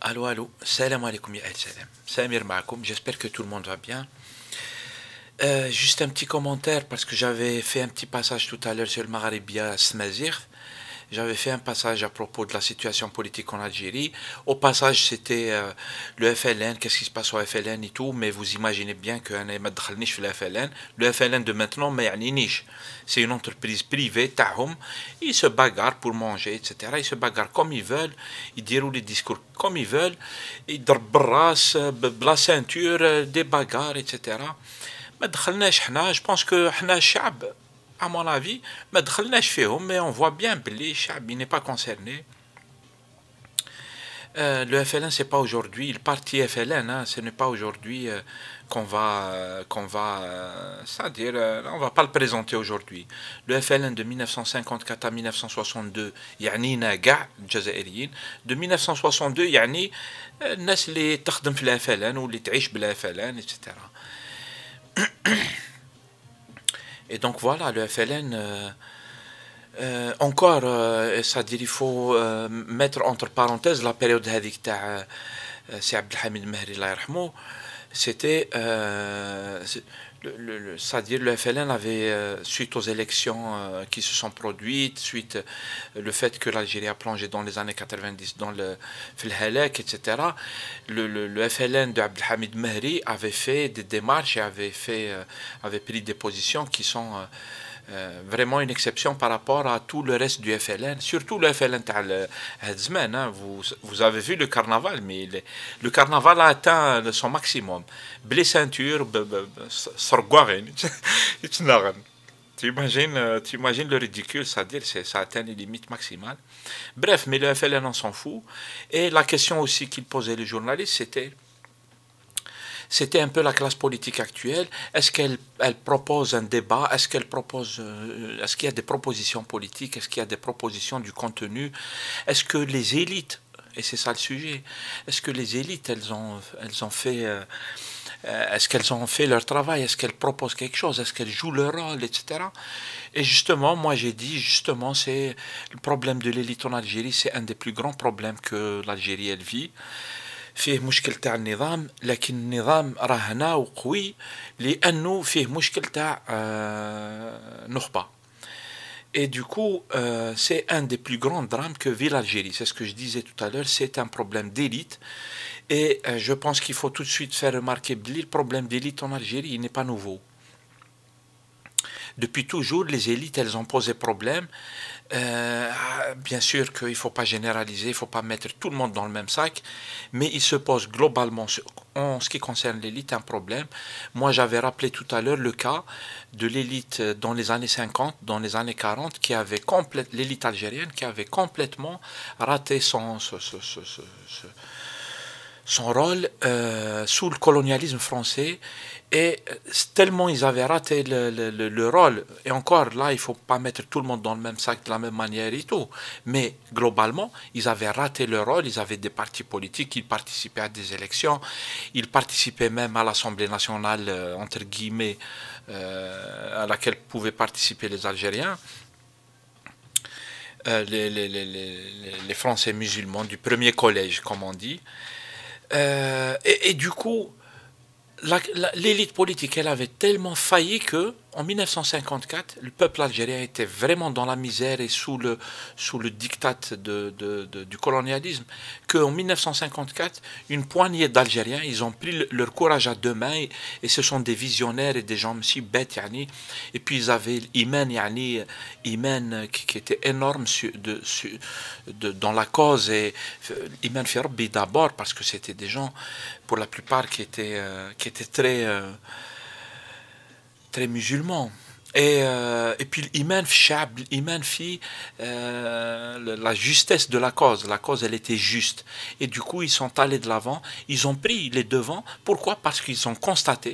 Allô, allô, salam alaikum ya salam. Samir Maakoum, j'espère que tout le monde va bien. Juste un petit commentaire parce que j'avais fait un petit passage tout à l'heure sur le Maghrébia Smazir. J'avais fait un passage à propos de la situation politique en Algérie. Au passage, c'était le FLN, qu'est-ce qui se passe au FLN et tout, mais vous imaginez bien que le FLN. Le FLN de maintenant, mais niche. C'est une entreprise privée, Tahom. Ils se bagarrent pour manger, etc. Ils se bagarrent comme ils veulent. Ils déroulent les discours comme ils veulent. Ils drbrassent, la ceinture, des bagarres, etc. ما دخلناش حنا جو بونس كو حنا الشعب à mon avis ما دخلناش فيهم mais on voit bien بلي الشعب il n'est pas concerné. Le FLN c'est pas aujourd'hui le parti FLN hein, ce n'est pas aujourd'hui c'est-à-dire on va pas le présenter aujourd'hui. Le FLN de 1954 à 1962 يعنينا كاع الجزائريين. De 1962 يعني الناس اللي تخدم في ال FLN واللي تعيش بال FLN etc. Et donc voilà, le FLN, encore, c'est-à-dire il faut mettre entre parenthèses la période هذيك تاع سي عبد الحميد المهري الله يرحمه. C'était, c'est-à-dire le FLN avait, suite aux élections qui se sont produites, suite le fait que l'Algérie a plongé dans les années 90 dans le Halak, etc., le FLN de Abdelhamid Mehri avait fait des démarches et avait pris des positions qui sont vraiment une exception par rapport à tout le reste du FLN, surtout le FLN Hadzman. Hein. Vous avez vu le carnaval, mais le carnaval a atteint son maximum. Les ceintures, tu imagines le ridicule, c'est-à-dire ça atteint les limites maximales. Bref, mais le FLN on s'en fout. Et la question aussi qu'il posait les journalistes, c'était un peu la classe politique actuelle. Est-ce qu'elle propose un débat? Est-ce est-ce qu'il y a des propositions politiques? Est-ce qu'il y a des propositions du contenu? Est-ce que les élites, et c'est ça le sujet, est-ce que les élites, elles ont fait, est-ce qu'elles ont fait leur travail? Est-ce qu'elles proposent quelque chose? Est-ce qu'elles jouent leur rôle, etc. Et justement, moi j'ai dit, justement, c'est le problème de l'élite en Algérie, c'est un des plus grands problèmes que l'Algérie elle vit. فيه مشكل تاع النظام لكن النظام راه هنا وقوي لانه فيه مشكل تاع نخبه. Et du coup, c'est un des plus grands drames que vit l'Algérie. C'est ce que je disais tout à l'heure, c'est un problème d'élite. Et je pense qu'il faut tout de suite faire remarquer que le problème d'élite en Algérie, il n'est pas nouveau. Depuis toujours, les élites, elles ont posé problème. Bien sûr qu'il ne faut pas généraliser, il ne faut pas mettre tout le monde dans le même sac, mais il se pose globalement, en ce qui concerne l'élite, un problème. Moi, j'avais rappelé tout à l'heure le cas de l'élite dans les années 50, dans les années 40, l'élite algérienne qui avait complètement raté son rôle sous le colonialisme français. Et tellement ils avaient raté le rôle, et encore là, il ne faut pas mettre tout le monde dans le même sac de la même manière et tout, mais globalement, ils avaient raté leur rôle, ils avaient des partis politiques, ils participaient à des élections, ils participaient même à l'Assemblée nationale, entre guillemets, à laquelle pouvaient participer les Algériens, les Français musulmans du premier collège, comme on dit. Et du coup, l'élite politique, elle avait tellement failli que, en 1954, le peuple algérien était vraiment dans la misère et sous le diktat du colonialisme, qu'en 1954, une poignée d'Algériens, ils ont pris leur courage à deux mains, et ce sont des visionnaires et des gens si bêtes, yani, et puis ils avaient Iman qui était énorme dans la cause, et Iman fi Rabbi d'abord, parce que c'était des gens, pour la plupart, qui étaient très musulmans. Et puis l'iman fichab, l'iman fit la justesse de la cause elle était juste, et du coup ils sont allés de l'avant, ils ont pris les devants. Pourquoi? Parce qu'ils ont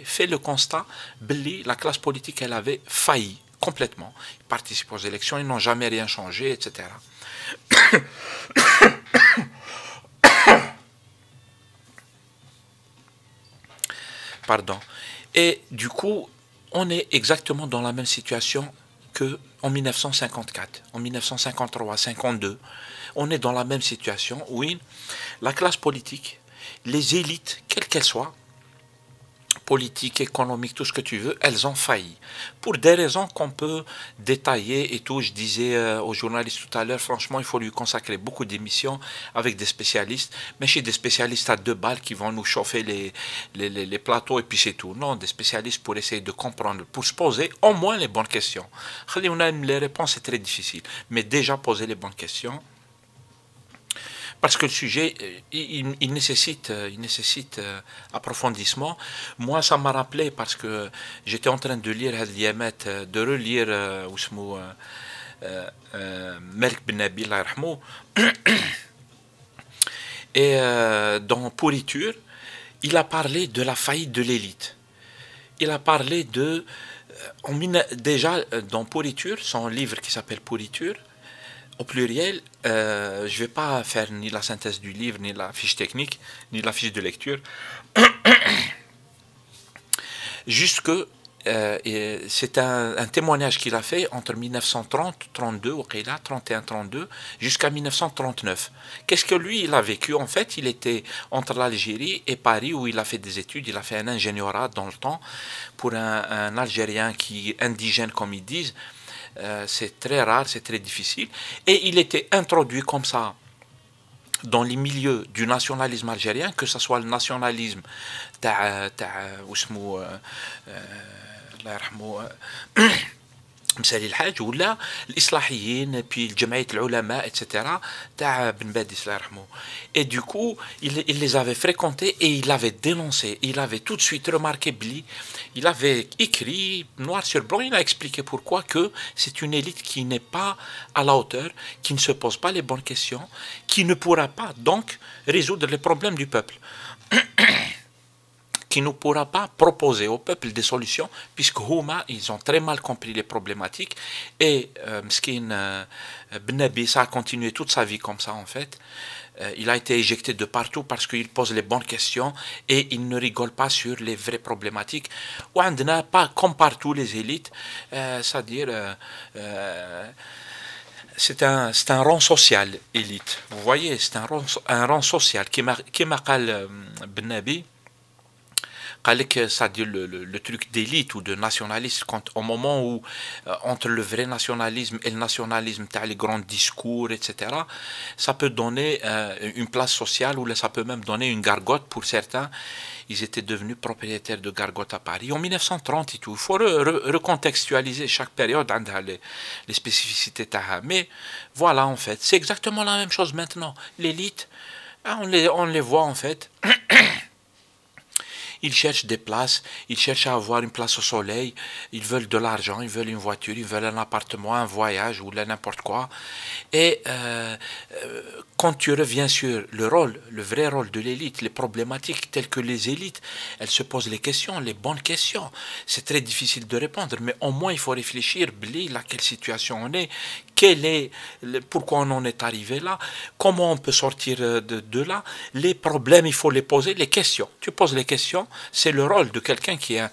fait le constat que la classe politique elle avait failli complètement. Ils participent aux élections, ils n'ont jamais rien changé, etc. Pardon. Et du coup, on est exactement dans la même situation qu'en 1954, en 1953, 52. On est dans la même situation. Oui, la classe politique, les élites, quelles qu'elles soient, politique, économique, tout ce que tu veux, elles ont failli. Pour des raisons qu'on peut détailler et tout. Je disais aux journalistes tout à l'heure, franchement, il faut lui consacrer beaucoup d'émissions avec des spécialistes. Mais chez des spécialistes à 2 balles qui vont nous chauffer les plateaux et puis c'est tout. Non, des spécialistes pour essayer de comprendre, pour se poser au moins les bonnes questions. Les réponses, c'est très difficile. Mais déjà poser les bonnes questions. Parce que le sujet, il nécessite approfondissement. Moi, ça m'a rappelé parce que j'étais en train de lire de relire Malik Ben Nabi, Allah yarhamou. Et dans Pourriture, il a parlé de la faillite de l'élite. Il a parlé de... déjà, dans Pourriture, son livre qui s'appelle Pourriture, au pluriel, je ne vais pas faire ni la synthèse du livre, ni la fiche technique, ni la fiche de lecture. Juste que c'est un témoignage qu'il a fait entre 1930, 32, 31, 32, jusqu'à 1939. Qu'est-ce que lui, il a vécu? En fait, il était entre l'Algérie et Paris, où il a fait des études. Il a fait un ingénierat dans le temps pour un Algérien indigène, comme ils disent. C'est très rare, c'est très difficile. Et il était introduit comme ça dans les milieux du nationalisme algérien, que ce soit le nationalisme مسالي الحاج ولا الإصلاحيين puis الجمعية العلماء etc. تاع بن باديس الله يرحمه. Et du coup, il les avait fréquentés et il avait dénoncé. Il avait tout de suite remarqué Bli. Il avait écrit noir sur blanc. Il a expliqué pourquoi que c'est une élite qui n'est pas à la hauteur, qui ne se pose pas les bonnes questions, qui ne pourra pas donc résoudre les problèmes du peuple. Qui ne pourra pas proposer au peuple des solutions, puisque Houma, ils ont très mal compris les problématiques, et Mskin Ben Nabi, ça a continué toute sa vie comme ça en fait. Il a été éjecté de partout parce qu'il pose les bonnes questions et il ne rigole pas sur les vraies problématiques. Ou on n'a pas, comme partout les élites, c'est-à-dire c'est un rang social, élite. Vous voyez, c'est un rang social qui m'a Ben Nabi. C'est-à-dire le truc d'élite ou de nationalisme, au moment où entre le vrai nationalisme et le nationalisme, tu as les grands discours, etc., ça peut donner une place sociale ou ça peut même donner une gargote pour certains. Ils étaient devenus propriétaires de gargotes à Paris en 1930 et tout. Il faut recontextualiser chaque période, les spécificités. Mais voilà, en fait, c'est exactement la même chose maintenant. L'élite, on les voit en fait. Ils cherchent des places, ils cherchent à avoir une place au soleil, ils veulent de l'argent, ils veulent une voiture, ils veulent un appartement, un voyage ou n'importe quoi. Et quand tu reviens sur le vrai rôle de l'élite, les problématiques telles que les élites, elles se posent les questions, les bonnes questions. C'est très difficile de répondre, mais au moins il faut réfléchir, là, quelle situation on est, pourquoi on en est arrivé là, comment on peut sortir de là, les problèmes, il faut les poser, les questions. Tu poses les questions, c'est le rôle de quelqu'un qui est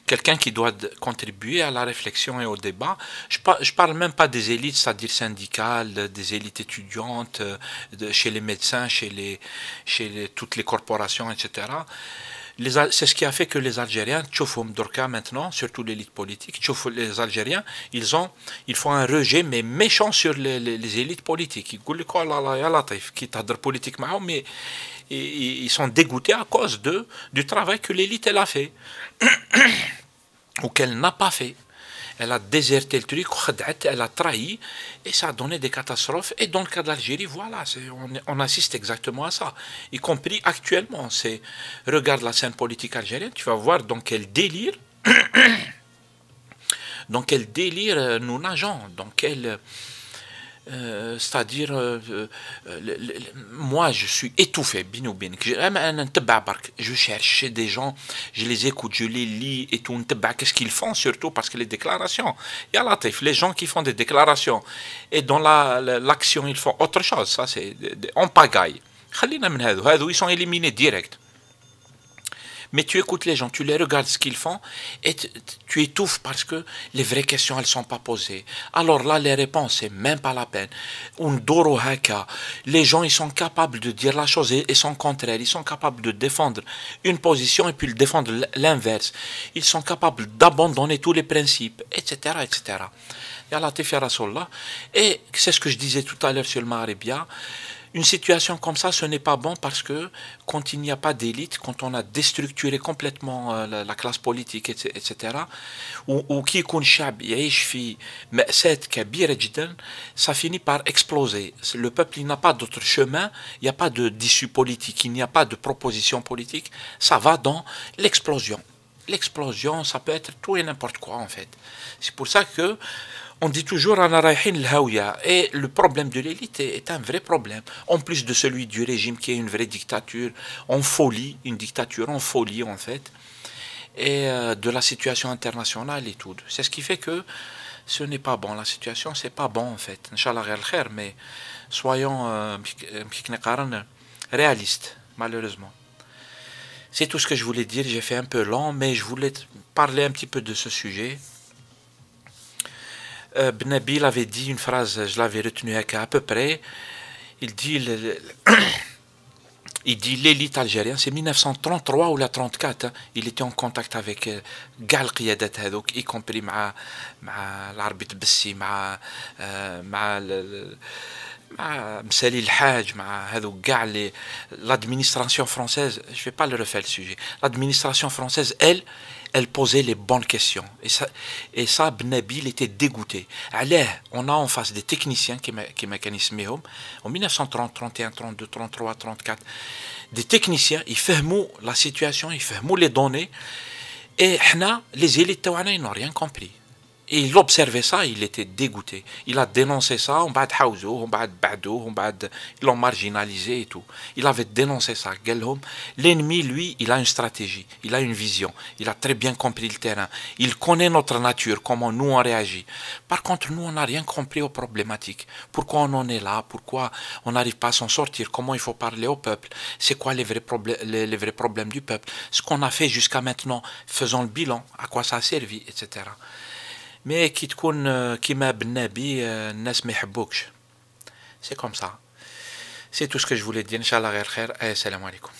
quelqu'un qui doit contribuer à la réflexion et au débat. Je parle même pas des élites, c'est-à-dire syndicales, des élites étudiantes, chez les médecins, chez toutes les corporations, etc. C'est ce qui a fait que les Algériens, tchoufom Dorka maintenant, surtout l'élite politique, les Algériens, ils font un rejet mais méchant sur les élites politiques. Ils disent quoi là, qui t'adore politique, mais ils sont dégoûtés à cause du travail que l'élite elle a fait ou qu'elle n'a pas fait. Elle a déserté le truc, elle a trahi, et ça a donné des catastrophes. Et dans le cas de l'Algérie, voilà, on assiste exactement à ça, y compris actuellement. Regarde la scène politique algérienne, tu vas voir dans quel délire, nous nageons, dans quel... c'est-à-dire moi je suis étouffé je cherche des gens, je les écoute, je les lis et tout, qu'est-ce qu'ils font, surtout parce que les déclarations, les gens qui font des déclarations et dans l'action ils font autre chose, ça c'est en pagaille, ils sont éliminés direct. Mais tu écoutes les gens, tu les regardes ce qu'ils font et tu étouffes parce que les vraies questions, elles sont pas posées. Alors là, les réponses, c'est même pas la peine. Undoro haka. Les gens, ils sont capables de dire la chose et son contraire. Ils sont capables de défendre une position et puis de défendre l'inverse. Ils sont capables d'abandonner tous les principes, etc., etc. Yalla tifya Rasulallah. Et c'est ce que je disais tout à l'heure sur le Maghrebia. Une situation comme ça, ce n'est pas bon parce que quand il n'y a pas d'élite, quand on a déstructuré complètement la classe politique, etc., ou qui يكون شعب يعيش في مأساة كبيرة جدا, ça finit par exploser. Le peuple, il n'a pas d'autre chemin, il n'y a pas d'issue politique, il n'y a pas de proposition politique, ça va dans l'explosion. L'explosion, ça peut être tout et n'importe quoi en fait. C'est pour ça que on dit toujours Ana raïhin l'haouya. Et le problème de l'élite est un vrai problème. En plus de celui du régime qui est une vraie dictature en folie, une dictature en folie en fait, et de la situation internationale et tout. C'est ce qui fait que ce n'est pas bon. La situation, c'est pas bon en fait. Inch'Allah ghayr khair, mais soyons réalistes, malheureusement. C'est tout ce que je voulais dire. J'ai fait un peu long, mais je voulais parler un petit peu de ce sujet. Benabil avait dit une phrase, je l'avais retenue à peu près. Il dit il dit l'élite algérienne, c'est 1933 ou la 34, hein, il était en contact avec كاع القيادات هذوك, y compris مع العربي تبسي, مع Msali El-Hajj, l'administration française, je ne vais pas le refaire le sujet, l'administration française, elle posait les bonnes questions. Et ça Benabil était dégoûté. Allez, on a en face des techniciens qui mécanisment en 1930, 31, 32, 33, 34, des techniciens, ils font la situation, ils font les données, et les élites, ils n'ont rien compris. Et il observait ça, il était dégoûté. Il a dénoncé ça, ils l'ont marginalisé et tout. Il avait dénoncé ça. L'ennemi, lui, il a une stratégie, il a une vision, il a très bien compris le terrain. Il connaît notre nature, comment nous on réagit. Par contre, nous, on n'a rien compris aux problématiques. Pourquoi on en est là, pourquoi on n'arrive pas à s'en sortir, comment il faut parler au peuple, c'est quoi les vrais problèmes du peuple, ce qu'on a fait jusqu'à maintenant, faisons le bilan, à quoi ça a servi, etc. Mais qui تكون كيما بالنبي الناس ما يحبوكش. C'est comme ça. C'est tout ce que je voulais dire. Inch'Allah غير خير. Assalamu alaikum.